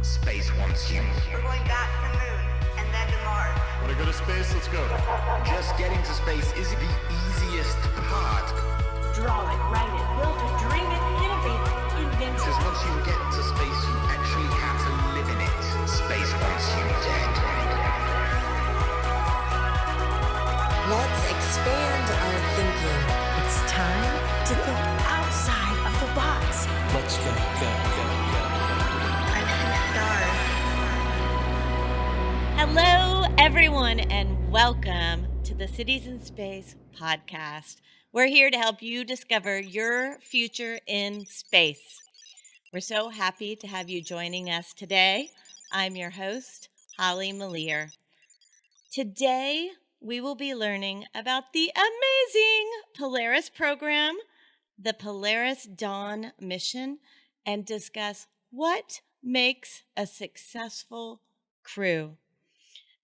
Space wants you. We're going back to the moon and then to Mars. Want to go to space? Let's go. Just getting to space is the easiest part. Draw it, write it, build it, dream it, innovate it, invent Because it. once you get to space, you actually have to live in it. Space wants you dead. Let's expand our thinking. It's time to think outside of the box. Let's go. I see stars. Hello, everyone, and welcome to the Cities in Space podcast. We're here to help you discover your future in space. We're so happy to have you joining us today. I'm your host, Holly Malier. Today, we will be learning about the amazing Polaris program, the Polaris Dawn Mission, and discuss what makes a successful crew.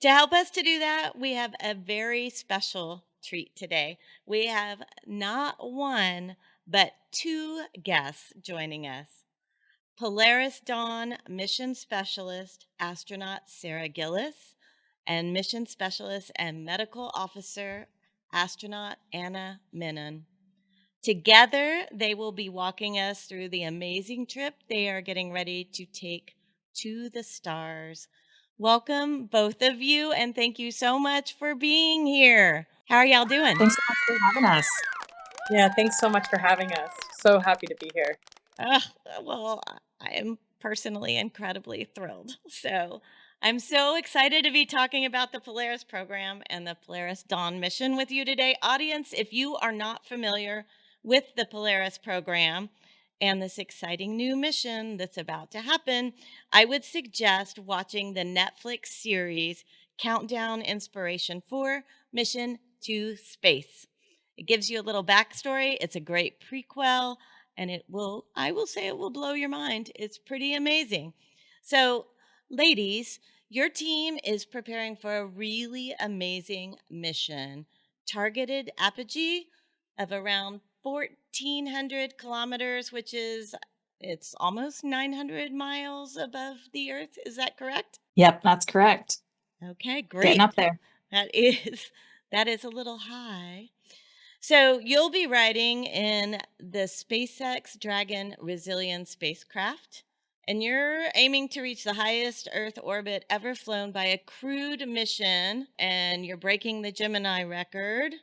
To help us to do that, we have a very special treat today. We have not one, but two guests joining us. Polaris Dawn Mission Specialist, astronaut Sarah Gillis, and Mission Specialist and Medical Officer, astronaut Anna Menon. Together, they will be walking us through the amazing trip they are getting ready to take to the stars. Welcome, both of you, and thank you so much for being here. How are y'all doing? Thanks so much for having us. Yeah, thanks so much for having us. So happy to be here. Well, I am personally incredibly thrilled. So I'm so excited to be talking about the Polaris program and the Polaris Dawn Mission with you today. Audience, if you are not familiar with the Polaris program and this exciting new mission that's about to happen, I would suggest watching the Netflix series Countdown Inspiration 4 Mission to Space. It gives you a little backstory. It's a great prequel, and I will say it will blow your mind. It's pretty amazing. So, ladies, your team is preparing for a really amazing mission. Targeted apogee of around 1,400 kilometers, which is, it's almost 900 miles above the Earth. Is that correct? Yep, that's correct. Okay, great. Getting up there. That is a little high. So you'll be riding in the SpaceX Dragon Resilient spacecraft, and you're aiming to reach the highest Earth orbit ever flown by a crewed mission, and you're breaking the Gemini record.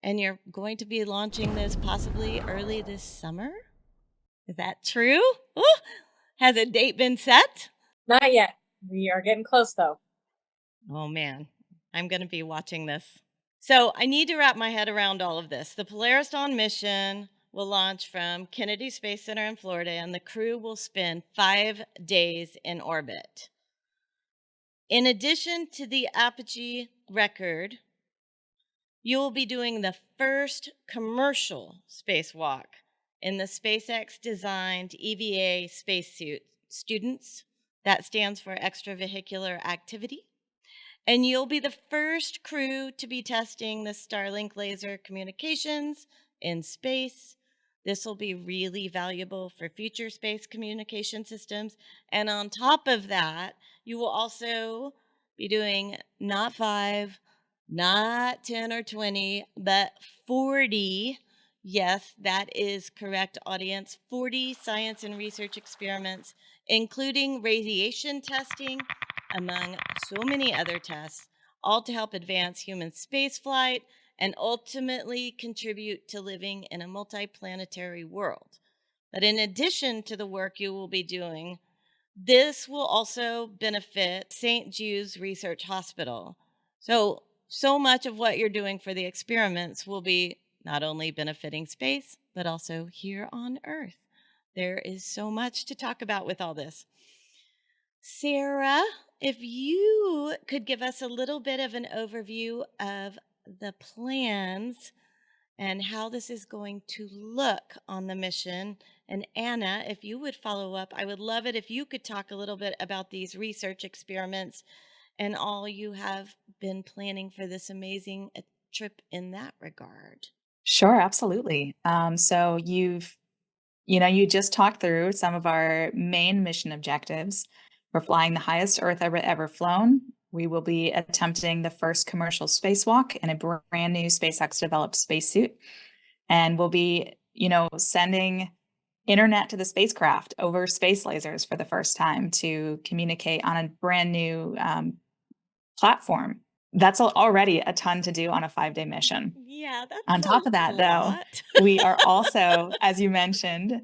And you're going to be launching this possibly early this summer? Is that true? Ooh, has a date been set? Not yet. We are getting close, though. Oh, man. I'm going to be watching this. So I need to wrap my head around all of this. The Polaris Dawn mission will launch from Kennedy Space Center in Florida, and the crew will spend 5 days in orbit. In addition to the apogee record, you will be doing the first commercial spacewalk in the SpaceX-designed EVA spacesuit. Students, that stands for extravehicular activity. And you'll be the first crew to be testing the Starlink laser communications in space. This will be really valuable for future space communication systems. And on top of that, you will also be doing not 5, not 10 or 20, but 40. Yes, that is correct, audience. 40 science and research experiments, including radiation testing, among so many other tests, all to help advance human spaceflight and ultimately contribute to living in a multiplanetary world. But in addition to the work you will be doing, this will also benefit St. Jude's Research Hospital. So much of what you're doing for the experiments will be not only benefiting space, but also here on Earth. There is so much to talk about with all this. Sarah, if you could give us a little bit of an overview of the plans and how this is going to look on the mission. And Anna, if you would follow up, I would love it if you could talk a little bit about these research experiments and all you have been planning for this amazing trip in that regard. Sure, absolutely. So you've You just talked through some of our main mission objectives. We're flying the highest Earth ever flown. We will be attempting the first commercial spacewalk in a brand new SpaceX developed spacesuit. And we'll be, sending internet to the spacecraft over space lasers for the first time to communicate on a brand new platform. That's already a ton to do on a 5-day mission. Yeah, that's On top of that, a though, lot. we are also, as you mentioned,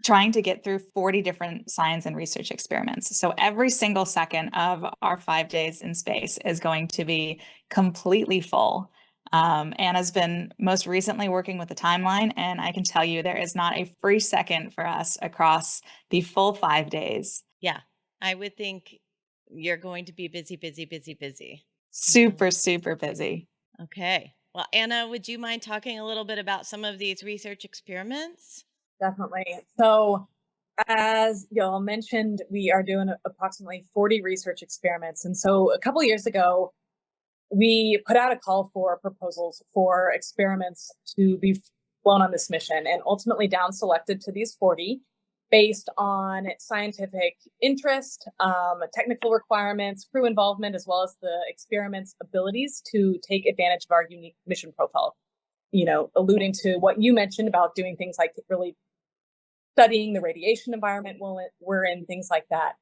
trying to get through 40 different science and research experiments. So every single second of our 5 days in space is going to be completely full. Anna's been most recently working with the timeline, and I can tell you there is not a free second for us across the full 5 days. Yeah, I would think you're going to be busy, busy, busy, busy. Super, super busy. Okay. Well, Anna, would you mind talking a little bit about some of these research experiments? Definitely. So, as y'all mentioned, we are doing approximately 40 research experiments. And so a couple of years ago, we put out a call for proposals for experiments to be flown on this mission, and ultimately down selected to these 40 based on scientific interest, technical requirements, crew involvement, as well as the experiment's abilities to take advantage of our unique mission profile. Alluding to what you mentioned about doing things like really studying the radiation environment we're in, things like that.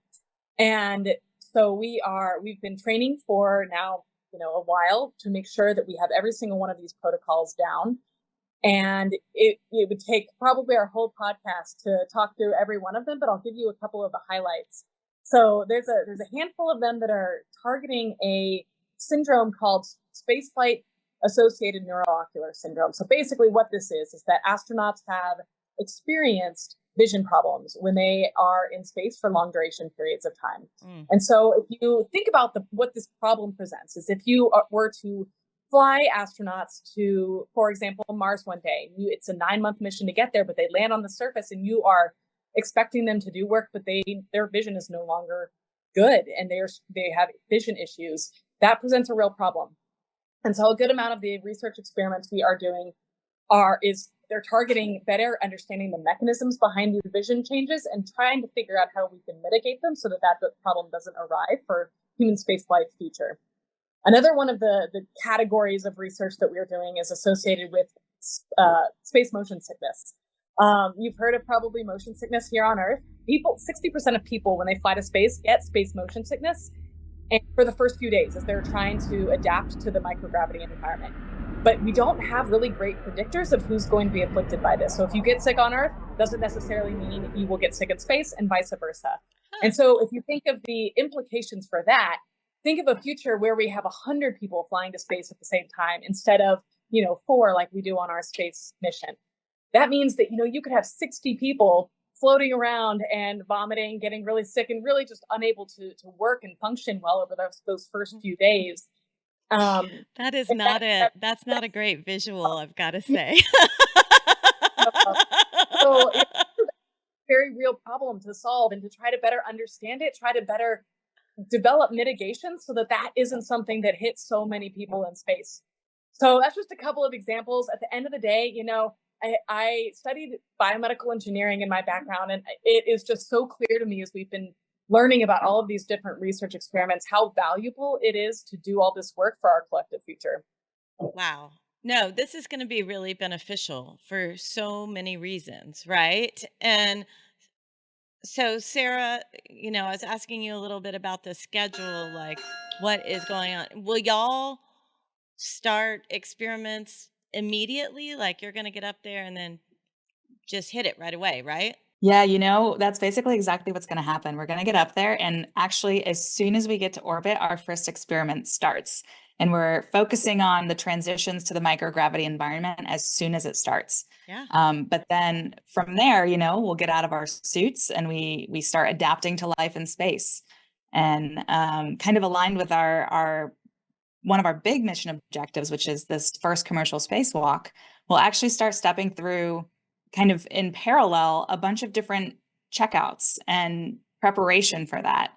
And so we've been training for now, a while to make sure that we have every single one of these protocols down. And it would take probably our whole podcast to talk through every one of them, but I'll give you a couple of the highlights. So there's a handful of them that are targeting a syndrome called spaceflight associated neuroocular syndrome. So basically what this is that astronauts have experienced vision problems when they are in space for long duration periods of time. And so if you think about what this problem presents is if you were to fly astronauts to, for example, Mars one day, it's a 9-month mission to get there, but they land on the surface and you are expecting them to do work, but their vision is no longer good and they have vision issues. That presents a real problem. And so a good amount of the research experiments we are doing they're targeting better understanding the mechanisms behind these vision changes and trying to figure out how we can mitigate them so that problem doesn't arise for human spaceflight's future. Another one of the categories of research that we're doing is associated with space motion sickness. You've heard of probably motion sickness here on Earth. 60% of people when they fly to space get space motion sickness, and for the first few days as they're trying to adapt to the microgravity environment. But we don't have really great predictors of who's going to be afflicted by this. So if you get sick on Earth, doesn't necessarily mean you will get sick in space and vice versa. And so if you think of the implications for that, think of a future where we have 100 people flying to space at the same time instead of, 4 like we do on our space mission. That means that, you could have 60 people floating around and vomiting, getting really sick and really just unable to work and function well over those first few days. That is not it. That's not a great visual, I've got to say. So it's a very real problem to solve and to try to better understand it, try to better develop mitigation so that isn't something that hits so many people in space. So that's just a couple of examples. At the end of the day, I studied biomedical engineering in my background, and it is just so clear to me as we've been learning about all of these different research experiments, how valuable it is to do all this work for our collective future. Wow. No, this is going to be really beneficial for so many reasons, right? And so, Sarah, I was asking you a little bit about the schedule, like what is going on. Will y'all start experiments immediately? Like you're going to get up there and then just hit it right away, right? Yeah, that's basically exactly what's going to happen. We're going to get up there, and actually, as soon as we get to orbit, our first experiment starts. And we're focusing on the transitions to the microgravity environment as soon as it starts. Yeah. But then from there, we'll get out of our suits and we start adapting to life in space. And kind of aligned with our one of our big mission objectives, which is this first commercial spacewalk, we'll actually start stepping through kind of in parallel a bunch of different checkouts and preparation for that.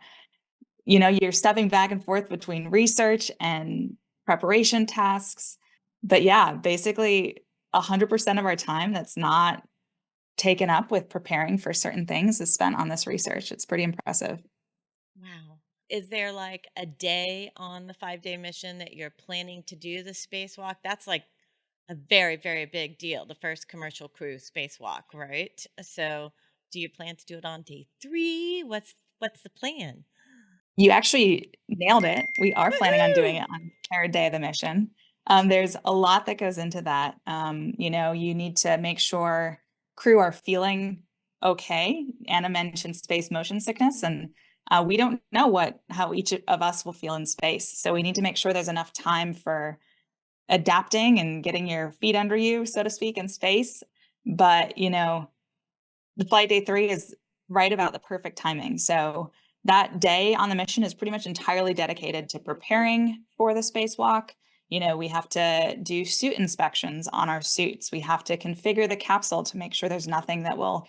You're stepping back and forth between research and preparation tasks. But yeah, basically 100% of our time that's not taken up with preparing for certain things is spent on this research. It's pretty impressive. Wow. Is there like a day on the 5-day mission that you're planning to do the spacewalk? That's like a very, very big deal. The first commercial crew spacewalk, right? So do you plan to do it on day 3? What's the plan? You actually nailed it. We are planning on doing Woohoo! it on the 3rd day of the mission. There's a lot that goes into that. You need to make sure crew are feeling okay. Anna mentioned space motion sickness, and we don't know how each of us will feel in space. So we need to make sure there's enough time for adapting and getting your feet under you, so to speak, in space. But, the flight day 3 is right about the perfect timing. So that day on the mission is pretty much entirely dedicated to preparing for the spacewalk. We have to do suit inspections on our suits. We have to configure the capsule to make sure there's nothing that will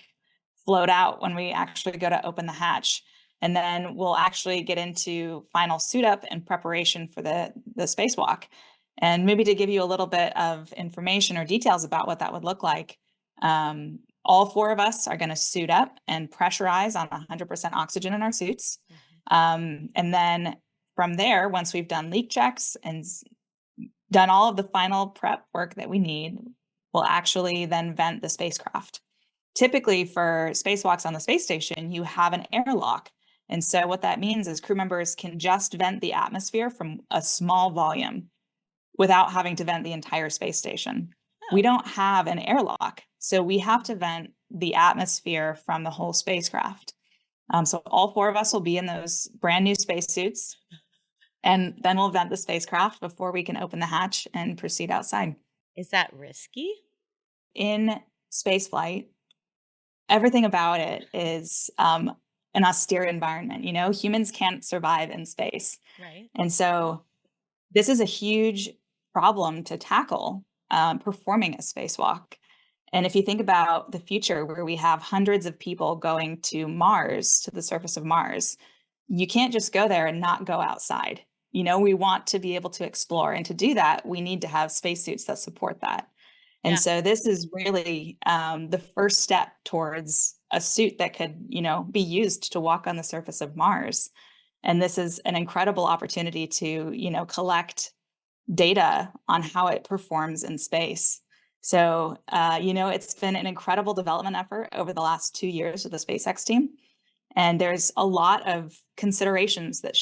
float out when we actually go to open the hatch. And then we'll actually get into final suit up and preparation for the spacewalk. And maybe to give you a little bit of information or details about what that would look like, all 4 of us are going to suit up and pressurize on 100% oxygen in our suits. And then from there, once we've done leak checks and done all of the final prep work that we need, we'll actually then vent the spacecraft. Typically for spacewalks on the space station, you have an airlock. And so what that means is crew members can just vent the atmosphere from a small volume without having to vent the entire space station. We don't have an airlock, so we have to vent the atmosphere from the whole spacecraft. So all 4 of us will be in those brand new spacesuits, and then we'll vent the spacecraft before we can open the hatch and proceed outside. Is that risky? In spaceflight, everything about it is an austere environment. Humans can't survive in space. Right. And so this is a huge problem to tackle, performing a spacewalk. And if you think about the future where we have hundreds of people going to Mars, to the surface of Mars, you can't just go there and not go outside. We want to be able to explore. And to do that, we need to have spacesuits that support that. And Yeah. so this is really the first step towards a suit that could, be used to walk on the surface of Mars. And this is an incredible opportunity to, collect data on how it performs in space. So, it's been an incredible development effort over the last 2 years with the SpaceX team. And there's a lot of considerations that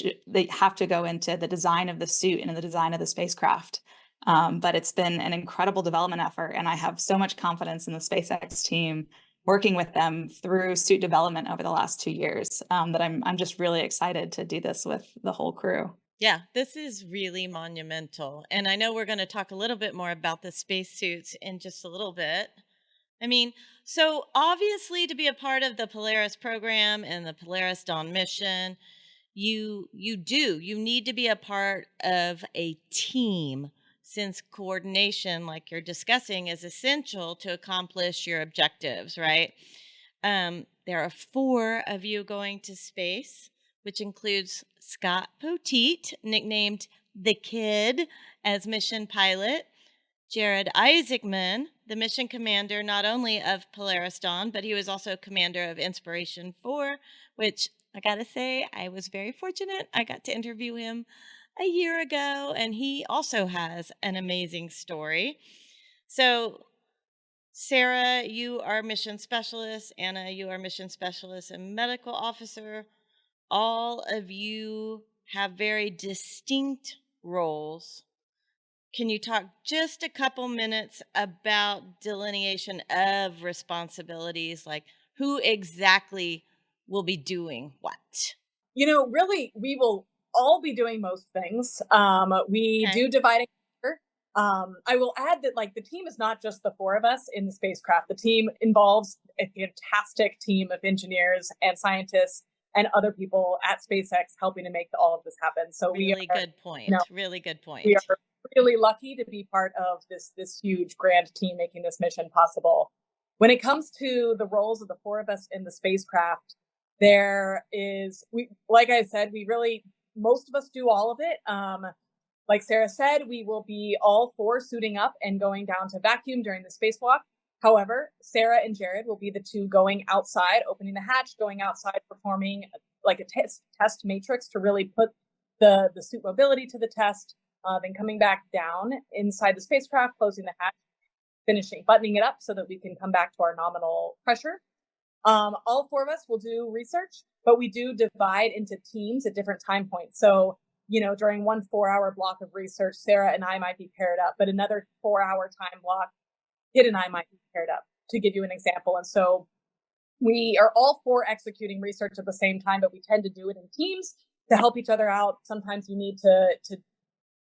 have to go into the design of the suit and the design of the spacecraft. But it's been an incredible development effort. And I have so much confidence in the SpaceX team working with them through suit development over the last 2 years that I'm just really excited to do this with the whole crew. Yeah, this is really monumental. And I know we're going to talk a little bit more about the spacesuits in just a little bit. So obviously to be a part of the Polaris program and the Polaris Dawn mission, you need to be a part of a team, since coordination, like you're discussing, is essential to accomplish your objectives, right? There are 4 of you going to space, which includes Scott Poteet, nicknamed The Kid, as mission pilot, Jared Isaacman, the mission commander not only of Polaris Dawn, but he was also commander of Inspiration 4, which I gotta say, I was very fortunate. I got to interview him a year ago, and he also has an amazing story. So, Sarah, you are mission specialist. Anna, you are mission specialist and medical officer. All of you have very distinct roles. Can you talk just a couple minutes about delineation of responsibilities, like who exactly will be doing what? Really, we will all be doing most things. We Okay. do divide it. I will add that the team is not just the 4 of us in the spacecraft. The team involves a fantastic team of engineers and scientists and other people at SpaceX helping to make all of this happen. So Really good point. Really good point. We are really lucky to be part of this huge grand team making this mission possible. When it comes to the roles of the 4 of us in the spacecraft, like I said, most of us do all of it. Like Sarah said, we will be all 4 suiting up and going down to vacuum during the spacewalk. However, Sarah and Jared will be the two going outside, opening the hatch, going outside, performing like a test matrix to really put the suit mobility to the test, then coming back down inside the spacecraft, closing the hatch, buttoning it up so that we can come back to our nominal pressure. All four of us will do research, but we do divide into teams at different time points. So, during one 4-hour block of research, Sarah and I might be paired up, but another 4-hour time block, Kid and I might be paired up, to give you an example. And so we are all four executing research at the same time, but we tend to do it in teams to help each other out. Sometimes you need to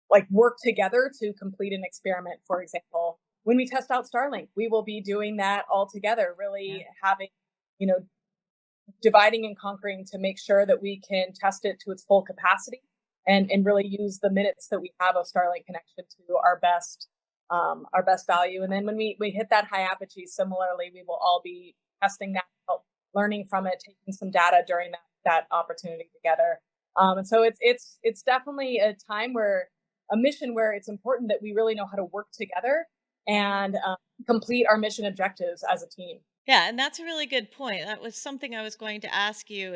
like work together to complete an experiment. For example, when we test out Starlink, we will be doing that all together, really having, dividing and conquering to make sure that we can test it to its full capacity and really use the minutes that we have of Starlink connection to our best value. And then when we hit that high apogee, similarly, we will all be testing that out, learning from it, taking some data during that opportunity together. And so it's definitely a mission where it's important that we really know how to work together and complete our mission objectives as a team. Yeah, and that's a really good point. That was something I was going to ask you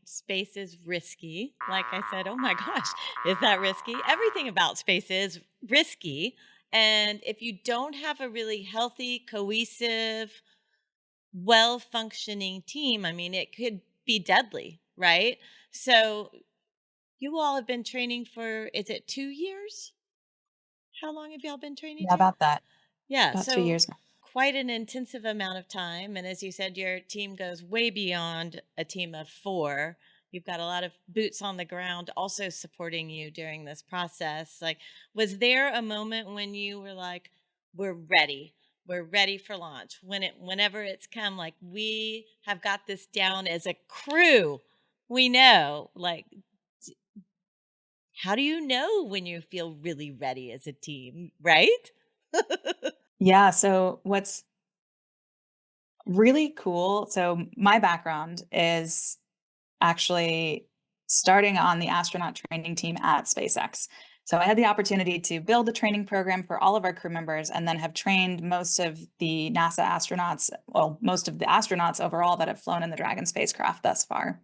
space is risky. Like I said, oh my gosh, is that risky? Everything about space is risky. And if you don't have a really healthy, cohesive, well-functioning team, it could be deadly, right? So you all have been training for, is it 2 years? How long have y'all been training? Yeah, about that. Yeah, About so 2 years. quite an intensive amount of time. And as you said, your team goes way beyond a team of 4. You've got a lot of boots on the ground also supporting you during this process. Like, was there a moment when you were like, we're ready for launch? Whenever it's come, like, we have got this down as a crew, we know, like, how do you know when you feel really ready as a team, right? Yeah. So what's really cool. So my background is actually starting on the astronaut training team at SpaceX. So I had the opportunity to build a training program for all of our crew members and then have trained most of the NASA astronauts, most of the astronauts overall that have flown in the Dragon spacecraft thus far.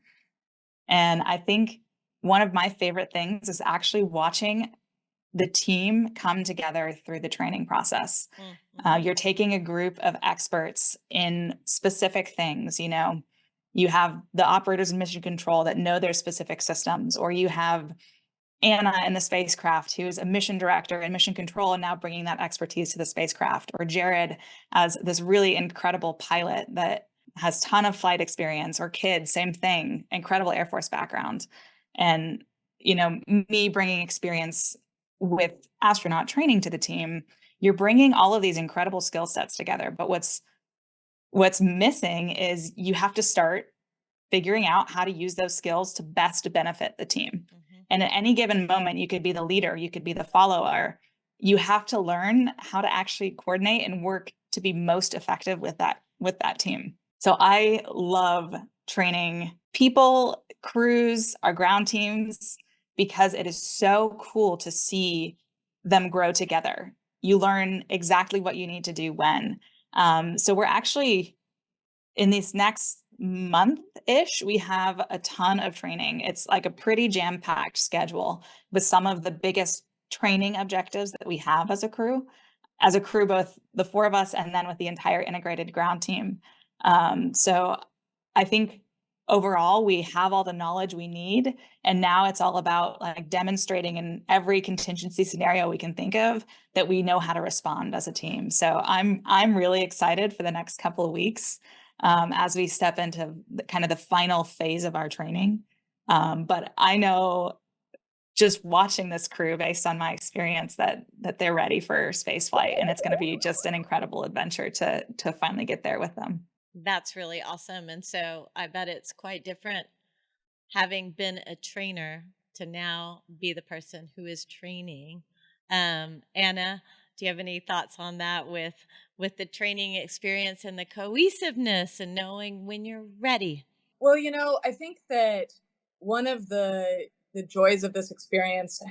And I think one of my favorite things is actually watching the team come together through the training process. Mm-hmm. You're taking a group of experts in specific things. You have the operators in mission control that know their specific systems, or you have Anna in the spacecraft, who's a mission director in mission control and now bringing that expertise to the spacecraft, or Jared as this really incredible pilot that has a ton of flight experience, or Kid, same thing, incredible Air Force background. And, me bringing experience with astronaut training to the team. You're bringing all of these incredible skill sets together. But what's missing is you have to start figuring out how to use those skills to best benefit the team. Mm-hmm. And at any given moment, you could be the leader, you could be the follower. You have to learn how to actually coordinate and work to be most effective with that team. So I love training people, crews, our ground teams, because it is so cool to see them grow together. You learn exactly what you need to do when. So we're actually, in this next month-ish, we have a ton of training. It's like a pretty jam-packed schedule with some of the biggest training objectives that we have as a crew, both the 4 of us and then with the entire integrated ground team. So I think overall, we have all the knowledge we need, and now it's all about like demonstrating in every contingency scenario we can think of that we know how to respond as a team. So I'm really excited for the next couple of weeks as we step into kind of the final phase of our training. But I know just watching this crew, based on my experience, that they're ready for space flight, and it's going to be just an incredible adventure to finally get there with them. That's really awesome. And so I bet it's quite different having been a trainer to now be the person who is training. Anna, do you have any thoughts on that with the training experience and the cohesiveness and knowing when you're ready? Well, I think that one of the joys of this experience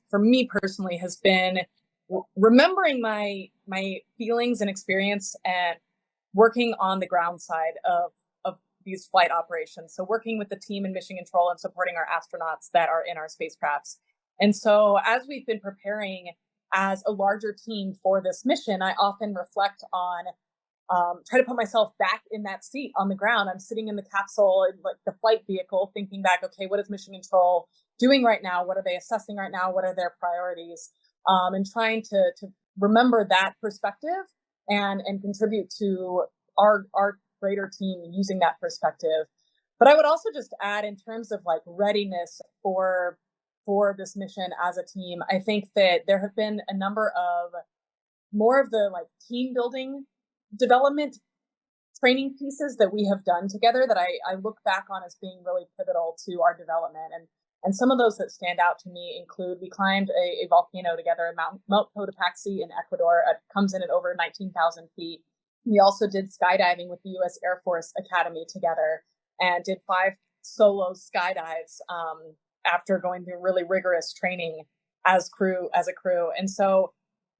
for me personally, has been remembering my feelings and experience and working on the ground side of these flight operations. So working with the team in mission control and supporting our astronauts that are in our spacecrafts. And so as we've been preparing as a larger team for this mission, I often reflect on, try to put myself back in that seat on the ground. I'm sitting in the capsule in like the flight vehicle, thinking back, okay, what is mission control doing right now? What are they assessing right now? What are their priorities? And trying to remember that perspective and contribute to our greater team using that perspective. But I would also just add, in terms of like readiness for this mission as a team, I think that there have been a number of more of the like team building development training pieces that we have done together that I look back on as being really pivotal to our development. And some of those that stand out to me include, we climbed a volcano together in Mount Cotopaxi in Ecuador. It comes in at over 19,000 feet. We also did skydiving with the U.S. Air Force Academy together and did 5 solo skydives after going through really rigorous training as a crew. And so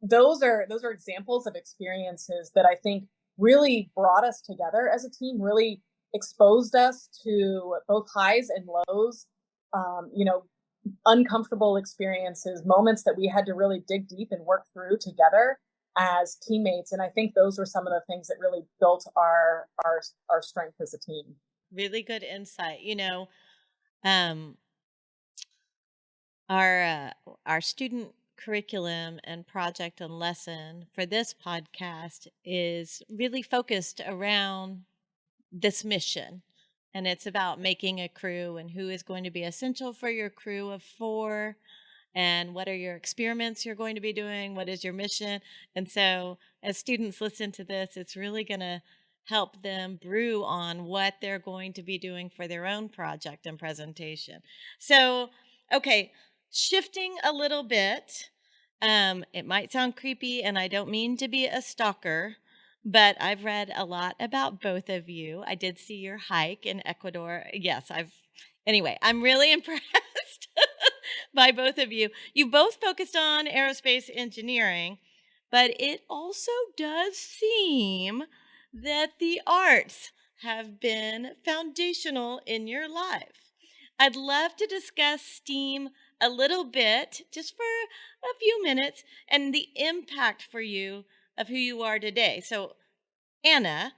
those are examples of experiences that I think really brought us together as a team, really exposed us to both highs and lows, uncomfortable experiences, moments that we had to really dig deep and work through together as teammates. And I think those were some of the things that really built our strength as a team. Really good insight. Our student curriculum and project and lesson for this podcast is really focused around this mission. And it's about making a crew and who is going to be essential for your crew of 4, and what are your experiments you're going to be doing, what is your mission. And so as students listen to this, it's really going to help them brew on what they're going to be doing for their own project and presentation. So, okay, shifting a little bit, it might sound creepy, and I don't mean to be a stalker, but I've read a lot about both of you. I did see your hike in Ecuador. Yes, anyway, I'm really impressed by both of you. You both focused on aerospace engineering, but it also does seem that the arts have been foundational in your life. I'd love to discuss STEAM a little bit, just for a few minutes, and the impact for you of who you are today. So, Anna,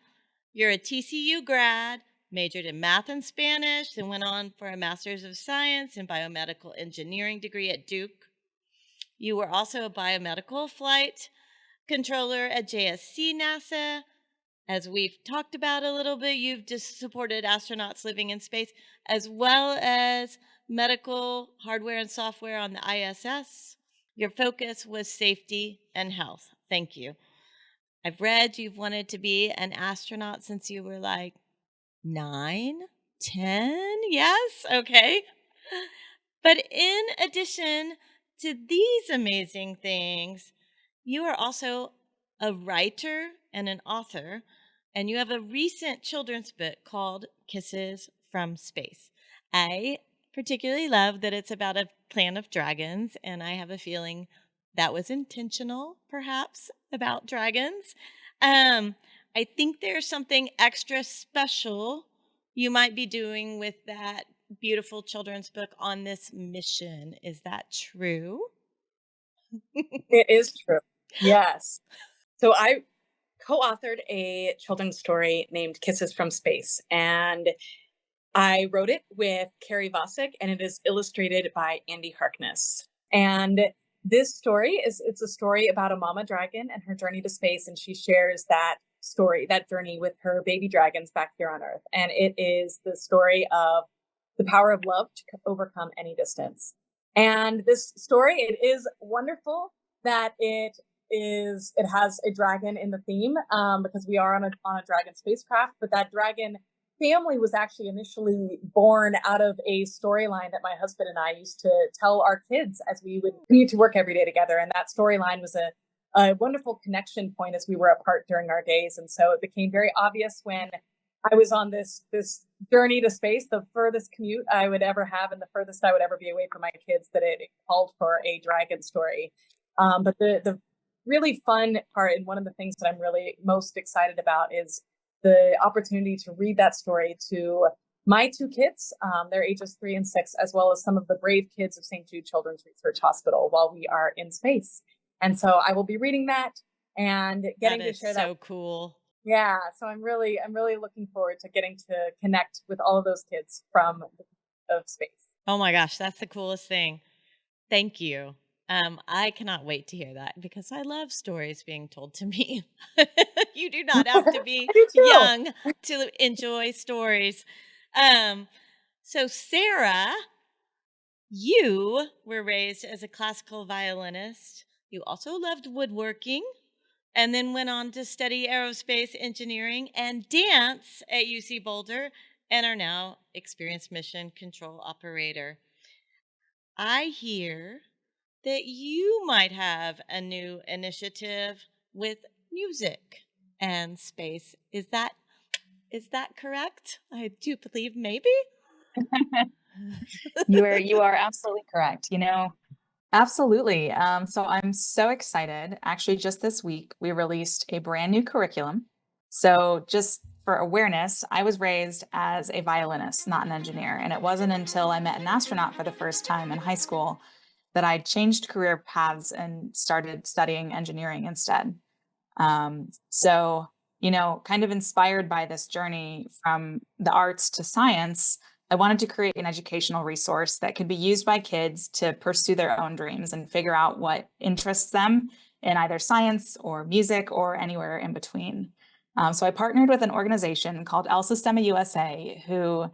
you're a TCU grad, majored in math and Spanish, then went on for a Master's of Science in Biomedical Engineering degree at Duke. You were also a biomedical flight controller at JSC NASA. As we've talked about a little bit, you've just supported astronauts living in space, as well as medical hardware and software on the ISS. Your focus was safety and health. Thank you. I've read you've wanted to be an astronaut since you were like 9, 10. Yes? Okay. But in addition to these amazing things, you are also a writer and an author, and you have a recent children's book called Kisses from Space. I particularly love that it's about a clan of dragons, and I have a feeling that was intentional, perhaps, about dragons. I think there's something extra special you might be doing with that beautiful children's book on this mission. Is that true? It is true. Yes. So I co-authored a children's story named Kisses from Space, and I wrote it with Carrie Vosick, and it is illustrated by Andy Harkness. And this story it's a story about a mama dragon and her journey to space, and she shares that journey with her baby dragons back here on Earth. And it is the story of the power of love to overcome any distance. And this story, it is wonderful that it has a dragon in the theme, because we are on a dragon spacecraft, but that dragon family was actually initially born out of a storyline that my husband and I used to tell our kids as we would commute to work every day together. And that storyline was a wonderful connection point as we were apart during our days. And so it became very obvious when I was on this journey to space, the furthest commute I would ever have and the furthest I would ever be away from my kids, that it called for a dragon story. But the really fun part, and one of the things that I'm really most excited about, is the opportunity to read that story to my two kids. They're ages 3 and 6, as well as some of the brave kids of St. Jude Children's Research Hospital while we are in space. And so I will be reading that and getting That to is share so that. cool. Yeah, so I'm really looking forward to getting to connect with all of those kids from of space. Oh my gosh, that's the coolest thing. Thank you. I cannot wait to hear that because I love stories being told to me. You do not have to be I do too. young to enjoy stories. So Sarah, you were raised as a classical violinist. You also loved woodworking and then went on to study aerospace engineering and dance at UC Boulder and are now experienced mission control operator. I hear that you might have a new initiative with music and space. Is that correct? I do believe maybe. You are absolutely correct. Absolutely. So I'm so excited. Actually, just this week, we released a brand new curriculum. So just for awareness, I was raised as a violinist, not an engineer. And it wasn't until I met an astronaut for the first time in high school that I changed career paths and started studying engineering instead. So, kind of inspired by this journey from the arts to science, I wanted to create an educational resource that could be used by kids to pursue their own dreams and figure out what interests them in either science or music or anywhere in between. So I partnered with an organization called El Sistema USA, who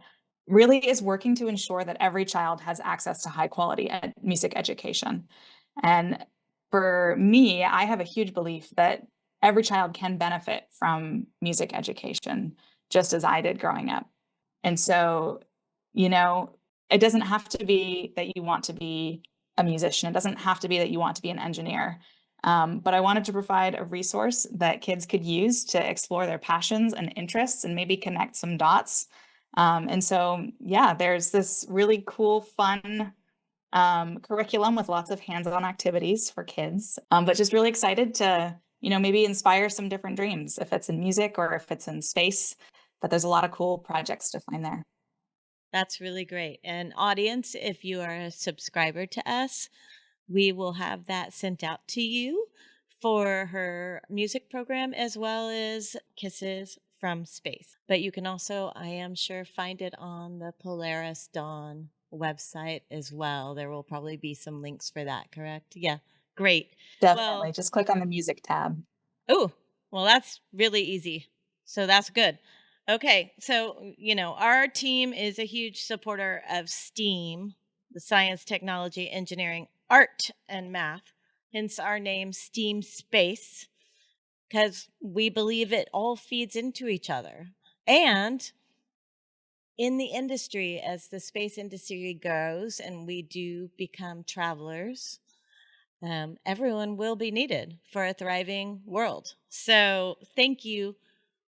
really is working to ensure that every child has access to high quality music education. And for me, I have a huge belief that every child can benefit from music education, just as I did growing up. And so, it doesn't have to be that you want to be a musician. It doesn't have to be that you want to be an engineer. But I wanted to provide a resource that kids could use to explore their passions and interests and maybe connect some dots. And so, yeah, there's this really cool, fun curriculum with lots of hands-on activities for kids. But just really excited to, maybe inspire some different dreams, if it's in music or if it's in space, but there's a lot of cool projects to find there. That's really great. And audience, if you are a subscriber to us, we will have that sent out to you for her music program as well as Kisses from Space. But you can also, I am sure, find it on the Polaris Dawn website as well. There will probably be some links for that, correct? Yeah, great. Definitely. Well, Just click on the music tab. oh, well, that's really easy. So that's good. Okay, so, our team is a huge supporter of STEAM, the science, technology, engineering, art, and math, hence our name, STEAMSPACE, because we believe it all feeds into each other. And in the industry, as the space industry grows and we do become travelers, everyone will be needed for a thriving world. So thank you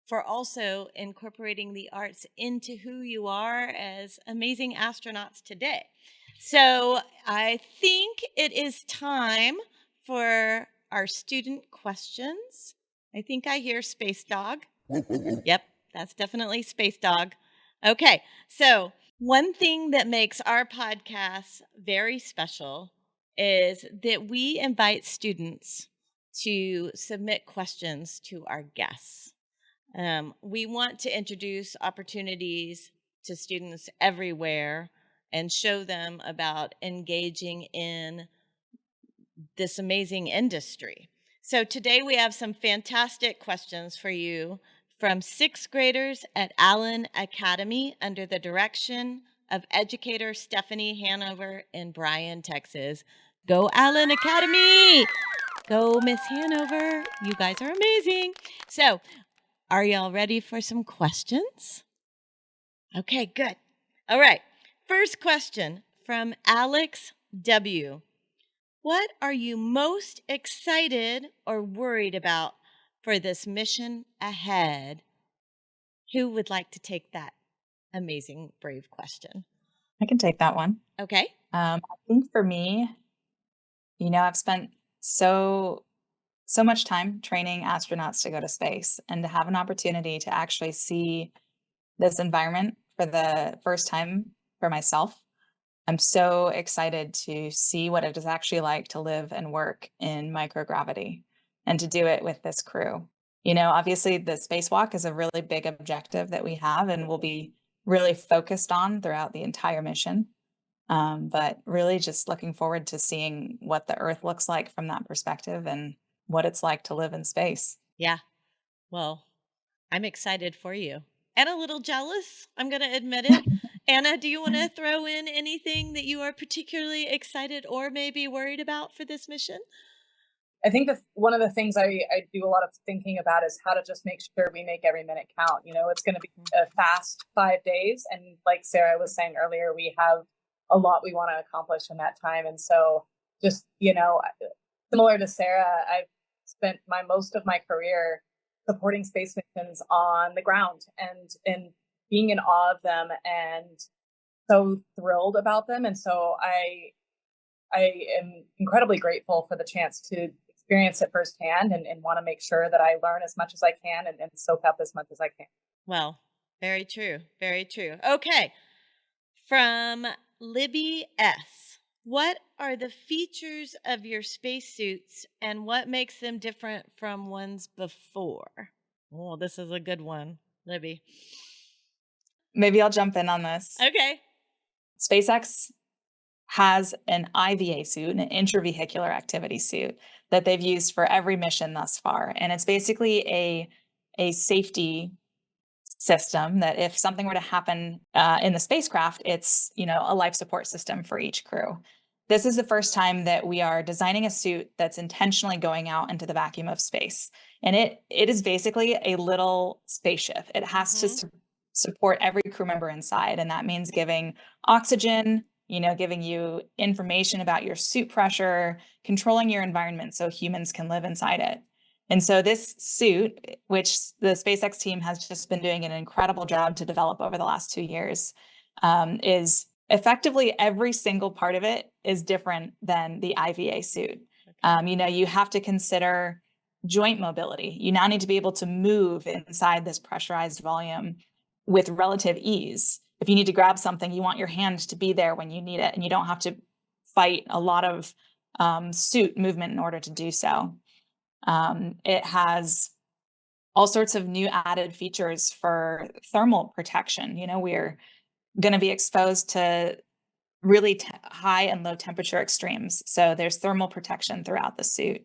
for also incorporating the arts into who you are as amazing astronauts today. So I think it is time for our student questions. I think I hear Space Dog. Yep, that's definitely Space Dog. Okay, so one thing that makes our podcast very special is that we invite students to submit questions to our guests. We want to introduce opportunities to students everywhere and show them about engaging in this amazing industry. So today we have some fantastic questions for you from 6th graders at Allen Academy under the direction of educator Stephanie Hanover in Bryan, Texas. Go Allen Academy! Go Miss Hanover. You guys are amazing. So are y'all ready for some questions? Okay, good. All right. First question from Alex W. What are you most excited or worried about for this mission ahead? Who would like to take that amazing, brave question? I can take that one. Okay. I think for me, I've spent so much time training astronauts to go to space, and to have an opportunity to actually see this environment for the first time for myself. I'm so excited to see what it is actually like to live and work in microgravity and to do it with this crew. Obviously, the spacewalk is a really big objective that we have and will be really focused on throughout the entire mission. But really just looking forward to seeing what the Earth looks like from that perspective and what it's like to live in space. Yeah. Well, I'm excited for you and a little jealous. I'm going to admit it. Anna, do you want to throw in anything that you are particularly excited or maybe worried about for this mission? I think that one of the things I do a lot of thinking about is how to just make sure we make every minute count. It's going to be a fast 5 days. And like Sarah was saying earlier, we have a lot we want to accomplish in that time. And so just, similar to Sarah, I've spent most of my career supporting space missions on the ground and being in awe of them and so thrilled about them. And so I am incredibly grateful for the chance to experience it firsthand and want to make sure that I learn as much as I can and soak up as much as I can. Well, very true. Very true. Okay. From Libby S. What are the features of your spacesuits and what makes them different from ones before? Oh, this is a good one, Libby. Maybe I'll jump in on this. Okay. SpaceX has an IVA suit, an intravehicular activity suit, that they've used for every mission thus far. And it's basically a safety system that if something were to happen in the spacecraft, it's, a life support system for each crew. This is the first time that we are designing a suit that's intentionally going out into the vacuum of space. And it is basically a little spaceship. It has to support every crew member inside. And that means giving oxygen, giving you information about your suit pressure, controlling your environment so humans can live inside it. And so this suit, which the SpaceX team has just been doing an incredible job to develop over the last 2 years, is effectively every single part of it is different than the IVA suit. You have to consider joint mobility. You now need to be able to move inside this pressurized volume with relative ease. If you need to grab something, you want your hand to be there when you need it, and you don't have to fight a lot of suit movement in order to do so. It has all sorts of new added features for thermal protection. We're going to be exposed to really high and low temperature extremes. So there's thermal protection throughout the suit.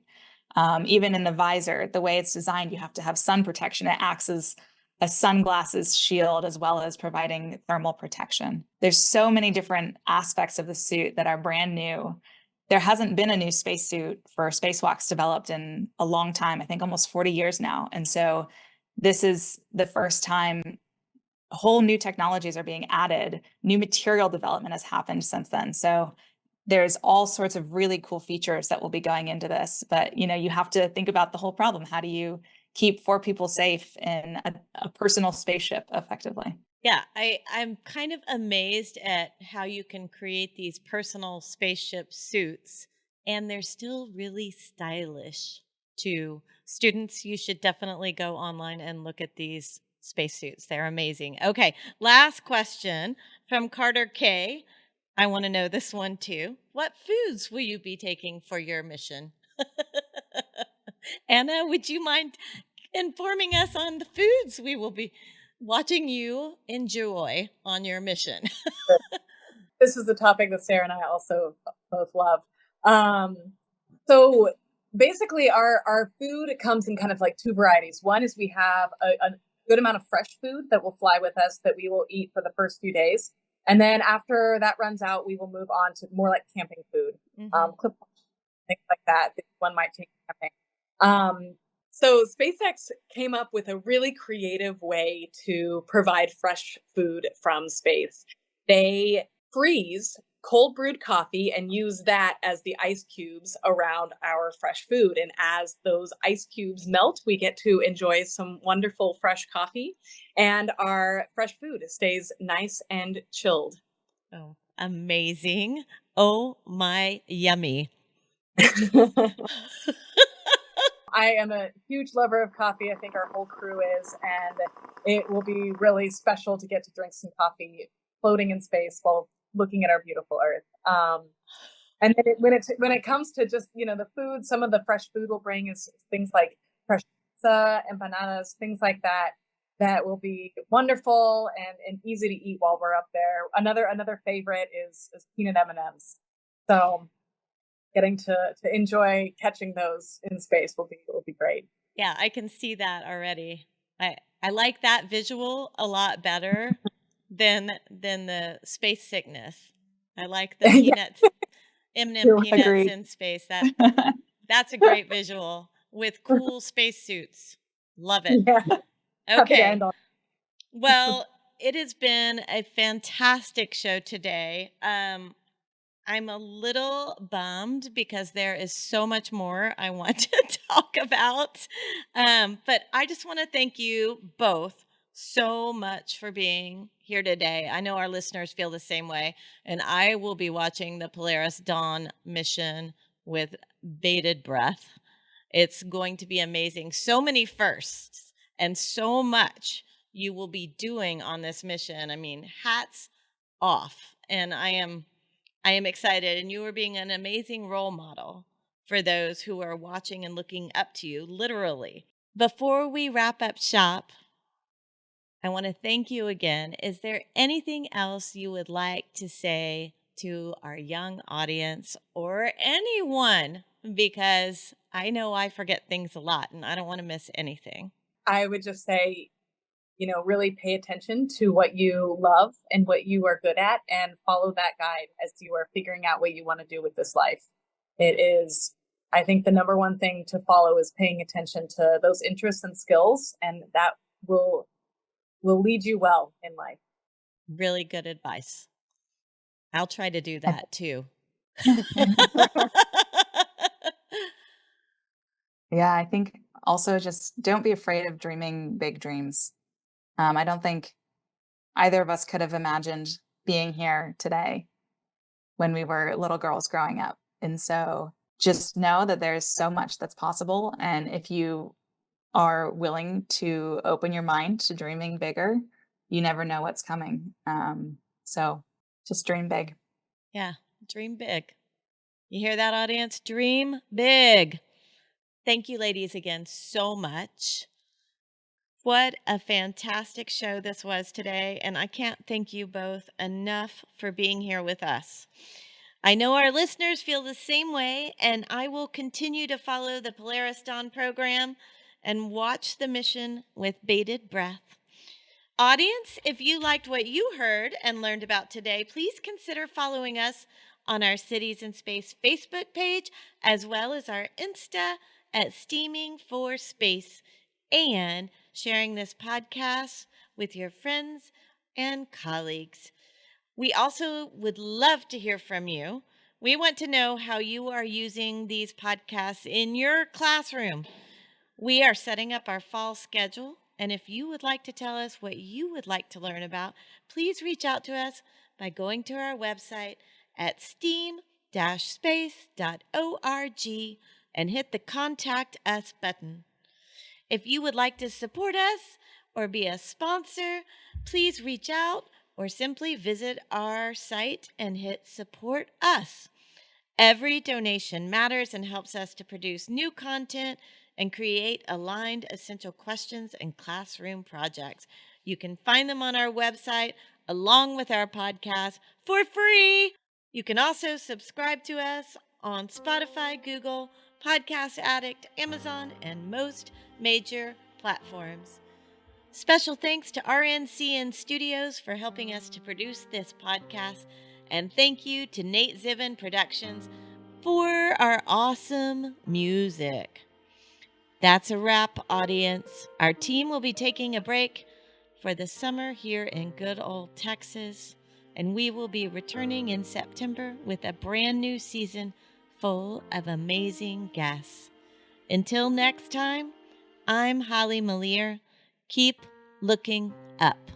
Even in the visor, the way it's designed, you have to have sun protection. It acts as a sunglasses shield as well as providing thermal protection. There's so many different aspects of the suit that are brand new. There hasn't been a new spacesuit for spacewalks developed in a long time, I think almost 40 years now. And so this is the first time whole new technologies are being added. New material development has happened since then. So there's all sorts of really cool features that will be going into this. But, you have to think about the whole problem. How do you keep 4 people safe in a personal spaceship effectively? Yeah, I'm kind of amazed at how you can create these personal spaceship suits and they're still really stylish too. Students, you should definitely go online and look at these spacesuits. They're amazing. Okay, last question from Carter K. I want to know this one too. What foods will you be taking for your mission? Anna, would you mind informing us on the foods we will be watching you enjoy on your mission? This is the topic that Sarah and I also both love. So basically our food comes in kind of like 2 varieties. One is we have a good amount of fresh food that will fly with us that we will eat for the first few days. And then after that runs out, we will move on to more like camping food, clip things like that one might take camping. So SpaceX came up with a really creative way to provide fresh food from space. They freeze cold brewed coffee and use that as the ice cubes around our fresh food. And as those ice cubes melt, we get to enjoy some wonderful fresh coffee and our fresh food stays nice and chilled. Oh, amazing. Oh, my yummy. I am a huge lover of coffee. I think our whole crew is, and it will be really special to get to drink some coffee floating in space while looking at our beautiful Earth. And then when it comes to just, the food, some of the fresh food we'll bring is things like fresh pizza, empanadas, things like that. That will be wonderful and easy to eat while we're up there. Another favorite is peanut M&Ms. So getting to enjoy catching those in space will be great. Yeah, I can see that already. I like that visual a lot better than the space sickness. I like the peanuts, M&M peanuts Agreed. in space. That's a great visual with cool space suits. Love it. Yeah. Happy to Okay. end on. Well, it has been a fantastic show today. I'm a little bummed because there is so much more I want to talk about. But I just want to thank you both so much for being here today. I know our listeners feel the same way, and I will be watching the Polaris Dawn mission with bated breath. It's going to be amazing. So many firsts and so much you will be doing on this mission. I mean, hats off. And I am excited, and you are being an amazing role model for those who are watching and looking up to you, literally. Before we wrap up shop, I want to thank you again. Is there anything else you would like to say to our young audience or anyone? Because I know I forget things a lot, and I don't want to miss anything. I would just say, really pay attention to what you love and what you are good at, and follow that guide as you are figuring out what you want to do with this life. It is, I think, the number one thing to follow is paying attention to those interests and skills, and that will lead you well in life. Really good advice. I'll try to do that too. Yeah, I think also just don't be afraid of dreaming big dreams. I don't think either of us could have imagined being here today when we were little girls growing up. And so just know that there's so much that's possible. And if you are willing to open your mind to dreaming bigger, you never know what's coming. So just dream big. Yeah, dream big. You hear that, audience? Dream big. Thank you, ladies, again so much. What a fantastic show this was today, and I can't thank you both enough for being here with us. I know our listeners feel the same way, and I will continue to follow the Polaris Dawn program and watch the mission with bated breath. Audience, if you liked what you heard and learned about today, please consider following us on our Cities in Space Facebook page, as well as our Insta at Steaming for Space, and sharing this podcast with your friends and colleagues. We also would love to hear from you. We want to know how you are using these podcasts in your classroom. We are setting up our fall schedule, and if you would like to tell us what you would like to learn about, please reach out to us by going to our website at steam-space.org and hit the Contact Us button. If you would like to support us or be a sponsor, please reach out or simply visit our site and hit Support Us. Every donation matters and helps us to produce new content and create aligned essential questions and classroom projects. You can find them on our website along with our podcast for free. You can also subscribe to us on Spotify, Google, Podcast Addict, Amazon, and most major platforms. Special thanks to RNCN Studios for helping us to produce this podcast, and thank you to Nate Zivin Productions for our awesome music. That's a wrap, audience. Our team will be taking a break for the summer here in good old Texas, and we will be returning in September with a brand new season full of amazing guests. Until next time, I'm Holly Malier. Keep looking up.